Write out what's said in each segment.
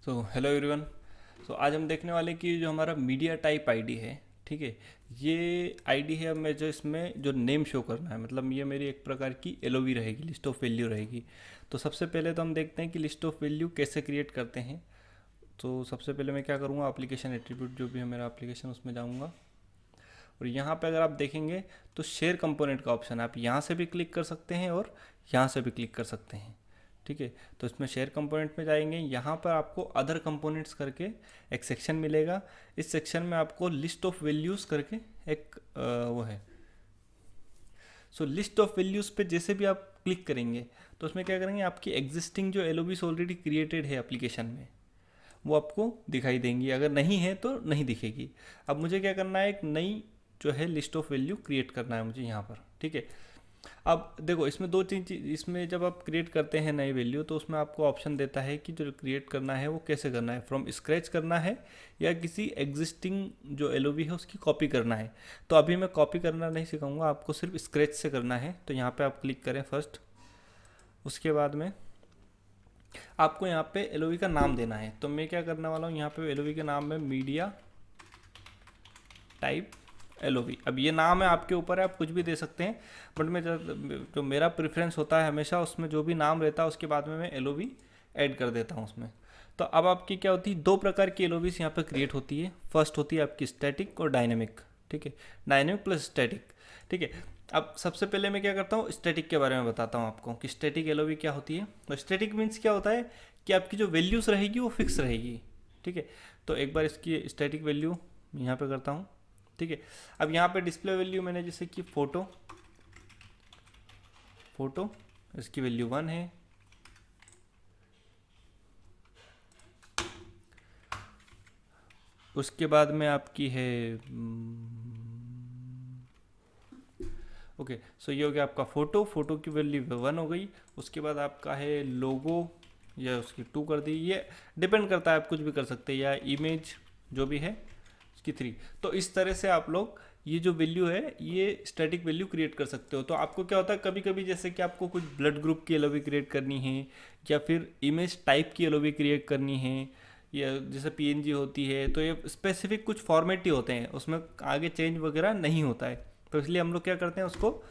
Hello everyone. आज हम देखने वाले कि जो हमारा मीडिया टाइप आईडी है, ठीक है, ये आईडी है। अब मैं जो इसमें जो नेम शो करना है, मतलब ये मेरी एक प्रकार की एलओवी रहेगी, लिस्ट ऑफ वैल्यू रहेगी। तो सबसे पहले तो हम देखते हैं कि लिस्ट ऑफ वैल्यू कैसे क्रिएट करते हैं। तो सबसे पहले मैं क्या करूँगा, एप्लीकेशन एट्रीब्यूट जो भी है मेरा एप्लीकेशन, उसमें जाऊँगा और यहाँ पे अगर आप देखेंगे तो शेयर कंपोनेंट का ऑप्शन है। आप यहाँ से भी क्लिक कर सकते हैं और यहाँ से भी क्लिक कर सकते हैं, ठीक है। तो इसमें शेयर कंपोनेंट में जाएंगे, यहाँ पर आपको अदर कंपोनेंट्स करके एक सेक्शन मिलेगा। इस सेक्शन में आपको लिस्ट ऑफ वैल्यूज़ करके एक वो है। लिस्ट ऑफ वैल्यूज़ पे जैसे भी आप क्लिक करेंगे तो उसमें क्या करेंगे, आपकी एग्जिस्टिंग जो एलओवीज ऑलरेडी क्रिएटेड है एप्लीकेशन में वो आपको दिखाई देंगी। अगर नहीं है तो नहीं दिखेगी। अब मुझे क्या करना है, एक नई जो है लिस्ट ऑफ वैल्यू क्रिएट करना है मुझे यहाँ पर, ठीक है। अब देखो इसमें दो तीन चीज, इसमें जब आप क्रिएट करते हैं नई वैल्यू तो उसमें आपको ऑप्शन देता है कि जो क्रिएट करना है वो कैसे करना है, फ्रॉम स्क्रैच करना है या किसी एग्जिस्टिंग जो एलओवी है उसकी कॉपी करना है। तो अभी मैं कॉपी करना नहीं सिखाऊंगा, आपको सिर्फ स्क्रैच से करना है। तो यहाँ पे आप क्लिक करें फर्स्ट, उसके बाद में आपको यहाँ पे एलओवी का नाम देना है। तो मैं क्या करने वाला हूँ, यहाँ पे एलओवी के नाम में मीडिया टाइप एलओवी। अब ये नाम है, आपके ऊपर है, आप कुछ भी दे सकते हैं, बट मैं जो मेरा प्रेफरेंस होता है हमेशा उसमें जो भी नाम रहता है उसके बाद में मैं एलओवी ऐड कर देता हूँ उसमें। तो अब आपकी क्या होती है, दो प्रकार की एलओवीज यहाँ पर क्रिएट होती है। फर्स्ट होती है आपकी स्टैटिक और डायनेमिक, ठीक है, डायनेमिक प्लस स्टैटिक, ठीक है। अब सबसे पहले मैं क्या करता हूँ, स्टैटिक के बारे में बताता हूँ आपको कि स्टैटिक एलओवी क्या होती है। तो स्टैटिक मीन्स क्या होता है कि आपकी जो वैल्यूज़ रहेगी वो फिक्स रहेगी, ठीक है। तो एक बार इसकी स्टैटिक वैल्यू यहाँ पे करता हूँ, ठीक है। अब यहाँ पे डिस्प्ले वैल्यू मैंने जैसे कि फोटो इसकी वैल्यू 1 है। उसके बाद में आपकी है ओके, सो ये हो गया आपका फोटो की वैल्यू 1 हो गई। उसके बाद आपका है लोगो, या उसकी 2 कर दी। ये डिपेंड करता है, आप कुछ भी कर सकते हैं, या इमेज जो भी है उसकी 3। तो इस तरह से आप लोग ये जो वैल्यू है ये स्टैटिक वैल्यू क्रिएट कर सकते हो। तो आपको क्या होता है, कभी कभी जैसे कि आपको कुछ ब्लड ग्रुप की एलओवी क्रिएट करनी है या फिर इमेज टाइप की एलओवी क्रिएट करनी है, या जैसे पीएनजी होती है, तो ये स्पेसिफिक कुछ फॉर्मेट ही होते हैं, उसमें आगे चेंज वगैरह नहीं होता है। तो इसलिए हम लोग क्या करते हैं, उसको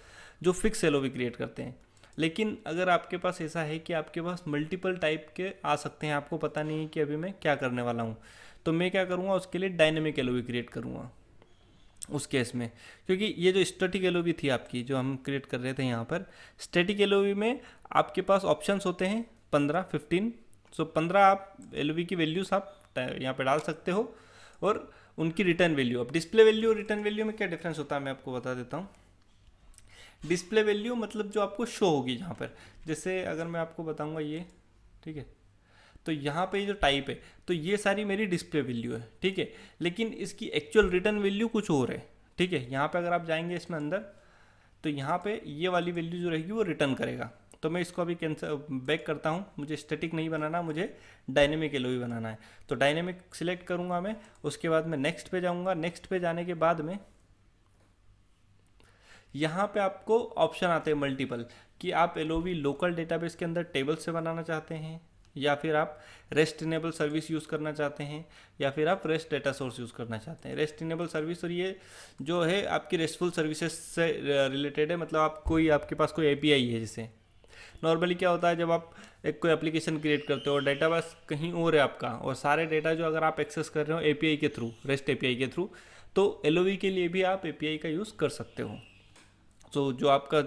जो फिक्स एलओवी क्रिएट करते हैं। लेकिन अगर आपके पास ऐसा है कि आपके पास मल्टीपल टाइप के आ सकते हैं, आपको पता नहीं है कि अभी मैं क्या करने वाला हूँ, तो मैं क्या करूँगा, उसके लिए डायनेमिक एलओवी क्रिएट करूँगा उस केस में। क्योंकि ये जो स्टैटिक एलओवी थी आपकी जो हम क्रिएट कर रहे थे, यहाँ पर स्टैटिक एलओवी में आपके पास ऑप्शंस होते हैं 15 15 आप एलओवी की वैल्यूज आप यहाँ पे डाल सकते हो और उनकी रिटर्न वैल्यू। अब डिस्प्ले वैल्यू और रिटर्न वैल्यू में क्या डिफरेंस होता है मैं आपको बता देता हूँ। डिस्प्ले वैल्यू मतलब जो आपको शो होगी यहाँ पर, जैसे अगर मैं आपको बताऊँगा ये, ठीक है, तो यहाँ पे जो टाइप है तो ये सारी मेरी डिस्प्ले वैल्यू है, ठीक है। लेकिन इसकी एक्चुअल रिटर्न वैल्यू कुछ और है, ठीक है। यहाँ पे अगर आप जाएंगे इसमें अंदर तो यहाँ पे ये वाली वैल्यू जो रहेगी वो रिटर्न करेगा। तो मैं इसको अभी कैंसिल बैक करता हूँ, मुझे स्टैटिक नहीं बनाना, मुझे डायनेमिक एलओवी बनाना है। तो डायनेमिक सिलेक्ट करूँगा मैं, उसके बाद मैं नेक्स्ट पे जाऊँगा। नेक्स्ट पे जाने के बाद में यहाँ पे आपको ऑप्शन आते हैं मल्टीपल, कि आप एलओवी लोकल डेटाबेस के अंदर टेबल से बनाना चाहते हैं, या फिर आप रेस्ट इनेबल सर्विस यूज़ करना चाहते हैं, या फिर आप रेस्ट डेटा सोर्स यूज़ करना चाहते हैं। रेस्ट इनेबल सर्विस, और ये जो है आपकी रेस्टफुल सर्विसेज से रिलेटेड है, मतलब आप कोई आपके पास कोई एपीआई है। जैसे नॉर्मली क्या होता है, जब आप एक कोई एप्लीकेशन क्रिएट करते हो और डेटाबेस कहीं और है आपका, और सारे डेटा जो अगर आप एक्सेस कर रहे हो एपीआई के थ्रू, रेस्ट एपीआई के थ्रू, तो एलओवी के लिए भी आप एपीआई का यूज़ कर सकते हो। तो जो आपका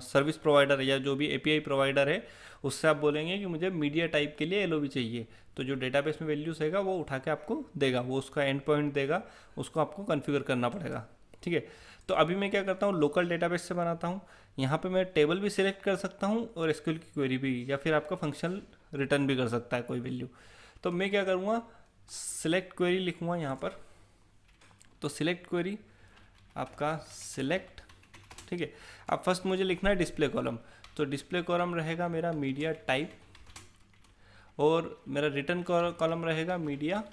सर्विस प्रोवाइडर है या जो भी एपीआई प्रोवाइडर है उससे आप बोलेंगे कि मुझे मीडिया टाइप के लिए एलओवी चाहिए, तो जो डेटाबेस में वैल्यूज रहेगा वो उठा के आपको देगा, वो उसका एंड पॉइंट देगा, उसको आपको कॉन्फ़िगर करना पड़ेगा, ठीक है। तो अभी मैं क्या करता हूँ, लोकल डेटाबेस से बनाता हूँ। यहाँ पे मैं टेबल भी सिलेक्ट कर सकता हूँ और एसक्यूएल की क्वेरी भी, या फिर आपका फंक्शनल रिटर्न भी कर सकता है कोई वैल्यू। तो मैं क्या करूँगा, सिलेक्ट क्वेरी लिखूँगा यहाँ पर। तो सिलेक्ट क्वेरी आपका सिलेक्ट, ठीक है। अब फर्स्ट मुझे लिखना है डिस्प्ले कॉलम, तो डिस्प्ले कॉलम रहेगा मेरा मीडिया टाइप, और मेरा रिटर्न कॉलम रहेगा media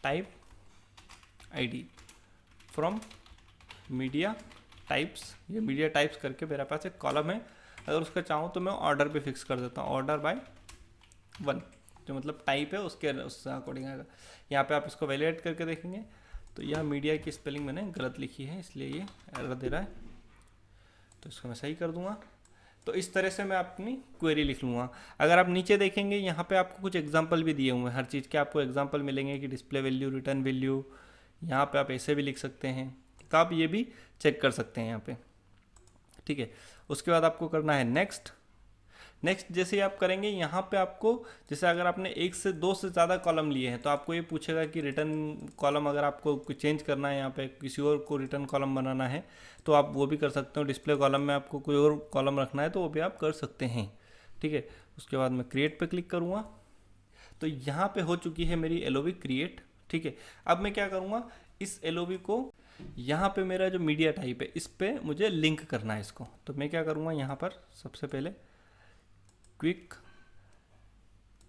type ID from media types. ये मीडिया टाइप्स करके मेरे पास एक कॉलम है। अगर उसका चाहूँ तो मैं ऑर्डर पे फिक्स कर देता हूँ, ऑर्डर बाय 1, जो मतलब टाइप है उसके उस अकॉर्डिंग आएगा। यहाँ पे आप इसको वैलिडेट करके देखेंगे तो यह मीडिया की स्पेलिंग मैंने गलत लिखी है, इसलिए ये एरर दे रहा है, तो इसको मैं सही कर दूंगा। तो इस तरह से मैं अपनी क्वेरी लिख लूँगा। अगर आप नीचे देखेंगे यहाँ पे आपको कुछ एग्जांपल भी दिए हुए हैं, हर चीज़ के आपको एग्जांपल मिलेंगे कि डिस्प्ले वैल्यू, रिटर्न वैल्यू, यहाँ पे आप ऐसे भी लिख सकते हैं, तो आप ये भी चेक कर सकते हैं यहाँ पे, ठीक है। उसके बाद आपको करना है नेक्स्ट। नेक्स्ट जैसे ही आप करेंगे यहाँ पे आपको, जैसे अगर आपने 1 से 2 से ज़्यादा कॉलम लिए हैं तो आपको ये पूछेगा कि रिटर्न कॉलम अगर आपको कुछ चेंज करना है, यहाँ पे किसी और को रिटर्न कॉलम बनाना है तो आप वो भी कर सकते हो। डिस्प्ले कॉलम में आपको कोई और कॉलम रखना है तो वो भी आप कर सकते हैं, ठीक है। उसके बाद मैं क्रिएट पे क्लिक करूँगा तो यहाँ पे हो चुकी है मेरी LOV क्रिएट, ठीक है। अब मैं क्या करूँगा, इस LOV को यहाँ पे मेरा जो मीडिया टाइप है इस पे मुझे लिंक करना है इसको। तो मैं क्या करूँगा, यहाँ पर सबसे पहले क्विक,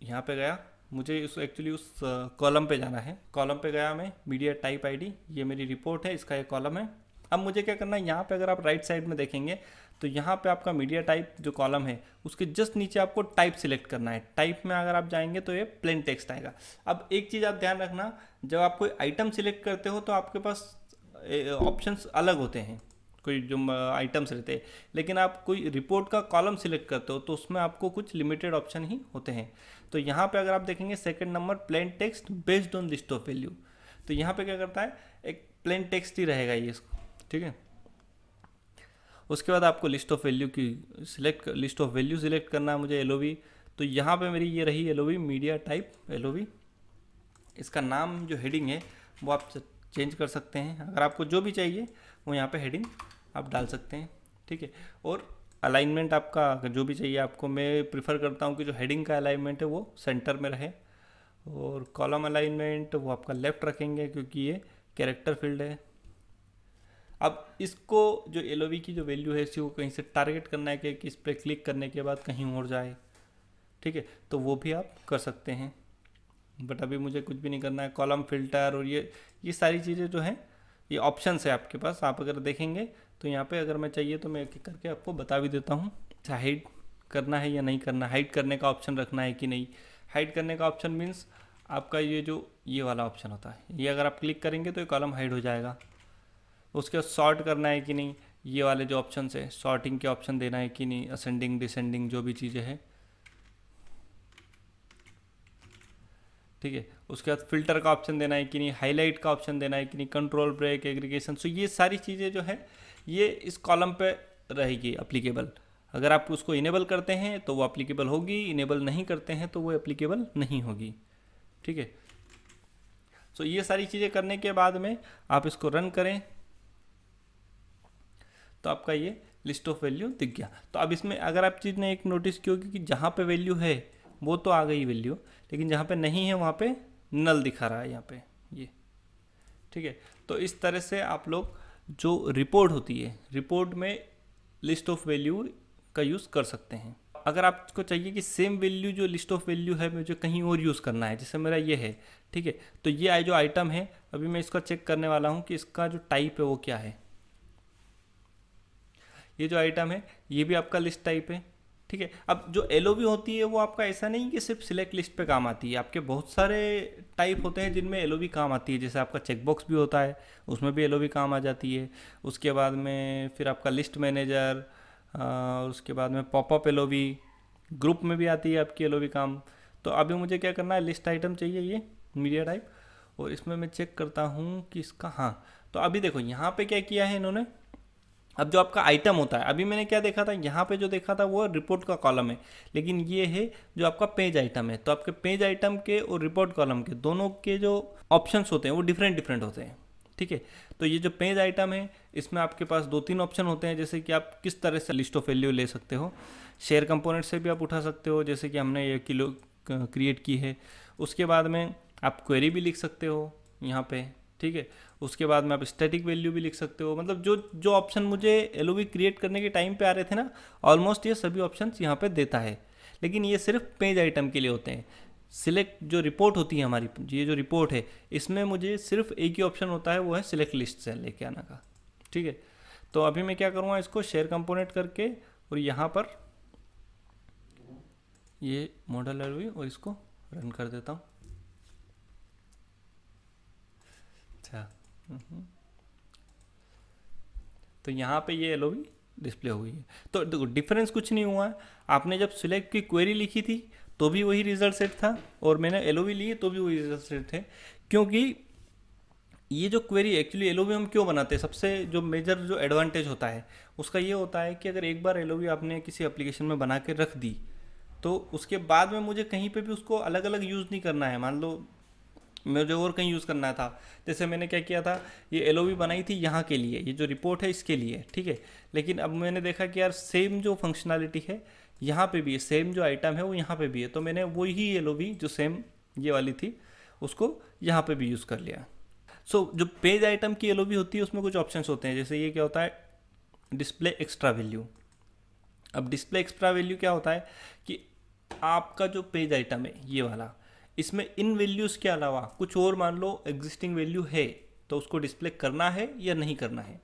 यहाँ पे गया, मुझे उस एक्चुअली उस कॉलम पे जाना है। कॉलम पे गया मैं, मीडिया टाइप आईडी, ये मेरी रिपोर्ट है, इसका ये कॉलम है। अब मुझे क्या करना है, यहाँ पे अगर आप राइट साइड में देखेंगे तो यहाँ पे आपका मीडिया टाइप जो कॉलम है उसके जस्ट नीचे आपको टाइप सिलेक्ट करना है। टाइप में अगर आप जाएंगे तो ये प्लेन टेक्स्ट आएगा। अब एक चीज़ आप ध्यान रखना, जब आप कोई आइटम सिलेक्ट करते हो तो आपके पास ऑप्शंस अलग होते हैं, कोई जो आइटम्स रहते हैं, लेकिन आप कोई रिपोर्ट का कॉलम सिलेक्ट करते हो तो उसमें आपको कुछ लिमिटेड ऑप्शन ही होते हैं। तो यहाँ पे अगर आप देखेंगे second number plain text based on list of value, तो यहाँ पे क्या करता है, एक प्लेन टेक्स्ट ही रहेगा ये इसको, ठीक है। उसके बाद आपको लिस्ट ऑफ वैल्यू की लिस्ट ऑफ वैल्यू सिलेक्ट करना है मुझे LOV। तो यहाँ पे मेरी ये रही LOV, मीडिया टाइप LOV। इसका नाम जो हेडिंग है वो आप चेंज कर सकते हैं, अगर आपको जो भी चाहिए वो यहाँ पे हेडिंग आप डाल सकते हैं, ठीक है। और अलाइनमेंट आपका जो भी चाहिए आपको, मैं प्रिफर करता हूँ कि जो हेडिंग का अलाइनमेंट है वो सेंटर में रहे, और कॉलम अलाइनमेंट वो आपका लेफ्ट रखेंगे क्योंकि ये कैरेक्टर फील्ड है। अब इसको जो LOV की जो वैल्यू है इसी को कहीं से टारगेट करना है कि इस पर क्लिक करने के बाद कहीं और जाए, ठीक है, तो वो भी आप कर सकते हैं। बट अभी मुझे कुछ भी नहीं करना है। कॉलम फिल्टर और ये सारी चीज़ें जो हैं ये ऑप्शंस है आपके पास, आप अगर देखेंगे तो यहाँ पे अगर मैं चाहिए तो मैं एक एक करके आपको बता भी देता हूँ। हाइड करना है या नहीं करना, हाइड करने का ऑप्शन रखना है कि नहीं। हाइड करने का ऑप्शन मीन्स आपका ये वाला ऑप्शन होता है, ये अगर आप क्लिक करेंगे तो ये कॉलम हाइड हो जाएगा। उसके बाद सॉर्ट करना है कि नहीं, ये वाले जो ऑप्शन है सॉर्टिंग के ऑप्शन देना है कि नहीं, असेंडिंग डिसेंडिंग जो भी चीज़ें हैं, ठीक है। उसके बाद फिल्टर का ऑप्शन देना है कि नहीं, हाईलाइट का ऑप्शन देना है कि नहीं, कंट्रोल ब्रेक, एग्रीगेशन। सो ये सारी चीज़ें जो है ये इस कॉलम पे रहेगी अप्लीकेबल। अगर आप उसको इनेबल करते हैं तो वो अप्लीकेबल होगी, इनेबल नहीं करते हैं तो वो अप्लीकेबल नहीं होगी, ठीक है। सो ये सारी चीज़ें करने के बाद में आप इसको रन करें तो आपका ये लिस्ट ऑफ वैल्यू दिख गया। तो अब इसमें अगर आप चीज़ ने एक नोटिस की होगी कि जहाँ पे वैल्यू है वो तो आ गई वैल्यू, लेकिन जहाँ पे नहीं है वहाँ पे नल दिखा रहा है यहाँ पे ये, ठीक है। तो इस तरह से आप लोग जो रिपोर्ट होती है, रिपोर्ट में लिस्ट ऑफ वैल्यू का यूज़ कर सकते हैं। अगर आपको चाहिए कि सेम वैल्यू जो लिस्ट ऑफ वैल्यू है मुझे कहीं और यूज़ करना है, जैसे मेरा ये है, ठीक है, तो ये जो आइटम है अभी मैं इसका चेक करने वाला हूँ कि इसका जो टाइप है वो क्या है। ये जो आइटम है ये भी आपका लिस्ट टाइप है, ठीक है। अब जो LOV होती है वो आपका ऐसा नहीं कि सिर्फ सिलेक्ट लिस्ट पे काम आती है, आपके बहुत सारे टाइप होते हैं जिनमें LOV काम आती है। जैसे आपका चेकबॉक्स भी होता है, उसमें भी LOV काम आ जाती है। उसके बाद में फिर आपका लिस्ट मैनेजर, उसके बाद में पॉपअप LOV, ग्रुप में भी आती है आपकी LOV काम। तो अभी मुझे क्या करना है, लिस्ट आइटम चाहिए ये मीडिया टाइप, और इसमें मैं चेक करता हूँ कि इसका, हाँ, तो अभी देखो यहाँ पे क्या किया है इन्होंने। अब जो आपका आइटम होता है, अभी मैंने क्या देखा था, यहाँ पे जो देखा था वो रिपोर्ट का कॉलम है, लेकिन ये है जो आपका पेज आइटम है। तो आपके पेज आइटम के और रिपोर्ट कॉलम के दोनों के जो ऑप्शंस होते हैं वो डिफरेंट होते हैं, ठीक है। तो ये जो पेज आइटम है इसमें आपके पास 2-3 ऑप्शन होते हैं, जैसे कि आप किस तरह से लिस्ट ऑफ वैल्यू ले सकते हो। शेयर कंपोनेंट से भी आप उठा सकते हो, जैसे कि हमने ये किलो क्रिएट की है। उसके बाद में आप क्वेरी भी लिख सकते हो यहाँ पे, ठीक है। उसके बाद में आप स्टैटिक वैल्यू भी लिख सकते हो। मतलब जो ऑप्शन मुझे LOV क्रिएट करने के टाइम पे आ रहे थे ना, ऑलमोस्ट ये सभी ऑप्शंस यहाँ पे देता है, लेकिन ये सिर्फ पेज आइटम के लिए होते हैं। सिलेक्ट जो रिपोर्ट होती है हमारी, ये जो रिपोर्ट है इसमें मुझे सिर्फ एक ही ऑप्शन होता है, वो है सिलेक्ट लिस्ट से लेके आना का, ठीक है। तो अभी मैं क्या करूँगा, इसको शेयर कंपोनेंट करके और यहाँ पर ये मॉडल LOV और इसको रन कर देता हूँ। अच्छा, तो यहाँ पे ये एलओवी डिस्प्ले हो गई है। तो देखो डिफरेंस कुछ नहीं हुआ है, आपने जब सिलेक्ट की क्वेरी लिखी थी तो भी वही रिजल्ट सेट था, और मैंने एलओवी ली तो भी वही रिजल्ट सेट थे। क्योंकि ये जो क्वेरी एक्चुअली एलओवी हम क्यों बनाते हैं, सबसे जो मेजर जो एडवांटेज होता है उसका ये होता है कि अगर एक बार एलओवी आपने किसी एप्लीकेशन में बना के रख दी तो उसके बाद में मुझे कहीं पे भी उसको अलग अलग यूज़ नहीं करना है। मान लो मुझे और कहीं यूज़ करना था, जैसे मैंने क्या किया था, ये एलओवी बनाई थी यहाँ के लिए, ये जो रिपोर्ट है इसके लिए, ठीक है। लेकिन अब मैंने देखा कि यार सेम जो फंक्शनैलिटी है यहाँ पे भी है, सेम जो आइटम है वो यहाँ पे भी है, तो मैंने वही एलओवी जो सेम ये वाली थी उसको यहाँ पे भी यूज़ कर लिया। जो पेज आइटम की एलओवी होती है उसमें कुछ ऑप्शंस होते हैं, जैसे ये क्या होता है, डिस्प्ले एक्स्ट्रा वैल्यू। अब डिस्प्ले एक्स्ट्रा वैल्यू क्या होता है कि आपका जो पेज आइटम है ये वाला, इसमें इन वैल्यूज़ के अलावा कुछ और मान लो एग्जिस्टिंग वैल्यू है तो उसको डिस्प्ले करना है या नहीं करना है।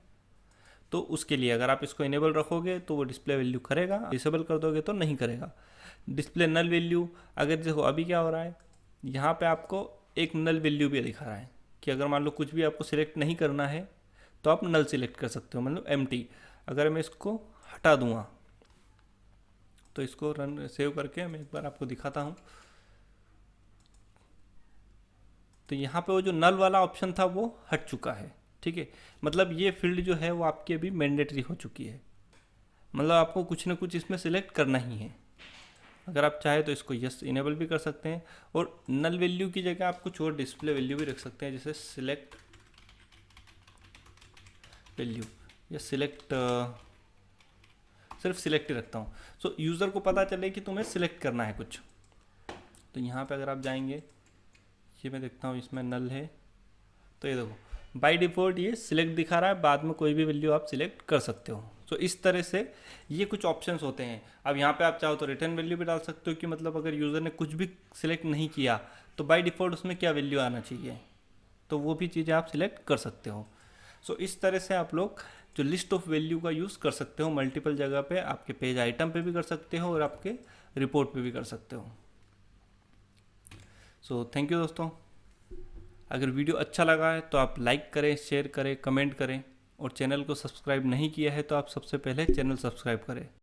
तो उसके लिए अगर आप इसको इनेबल रखोगे तो वो डिस्प्ले वैल्यू करेगा, डिसेबल कर दोगे तो नहीं करेगा। डिस्प्ले नल वैल्यू, अगर देखो अभी क्या हो रहा है, यहाँ पे आपको एक नल वैल्यू भी दिखा रहा है कि अगर मान लो कुछ भी आपको सिलेक्ट नहीं करना है तो आप नल सिलेक्ट कर सकते हो, मतलब एम्प्टी। अगर मैं इसको हटा दूंगा तो इसको रन सेव करके मैं एक बार आपको दिखाता हूँ। तो यहाँ पे वो जो नल वाला ऑप्शन था वो हट चुका है, ठीक है। मतलब ये फील्ड जो है वो आपकी अभी मैंडेटरी हो चुकी है, मतलब आपको कुछ ना कुछ इसमें सिलेक्ट करना ही है। अगर आप चाहे तो इसको यस इनेबल भी कर सकते हैं, और नल वैल्यू की जगह आप कुछ और डिस्प्ले वैल्यू भी रख सकते हैं, जैसे सिलेक्ट वैल्यू या सिलेक्ट, सिर्फ सिलेक्ट ही रखता हूँ। सो यूज़र को पता चले कि तुम्हें सिलेक्ट करना है कुछ। तो यहाँ पे अगर आप जाएंगे, ये मैं देखता हूँ इसमें नल है, तो ये देखो बाय डिफ़ॉल्ट ये सिलेक्ट दिखा रहा है, बाद में कोई भी वैल्यू आप सिलेक्ट कर सकते हो। सो इस तरह से ये कुछ ऑप्शंस होते हैं। अब यहाँ पे आप चाहो तो रिटर्न वैल्यू भी डाल सकते हो कि मतलब अगर यूज़र ने कुछ भी सिलेक्ट नहीं किया तो बाय डिफ़ॉल्ट उसमें क्या वैल्यू आना चाहिए, तो वो भी चीज़ें आप सिलेक्ट कर सकते हो। सो इस तरह से आप लोग जो लिस्ट ऑफ वैल्यू का यूज़ कर सकते हो मल्टीपल जगह पे, आपके पेज आइटम पे भी कर सकते हो और आपके रिपोर्ट पे भी कर सकते हो। सो थैंक यू दोस्तों। अगर वीडियो अच्छा लगा है तो आप लाइक करें, शेयर करें, कमेंट करें, और चैनल को सब्सक्राइब नहीं किया है तो आप सबसे पहले चैनल सब्सक्राइब करें।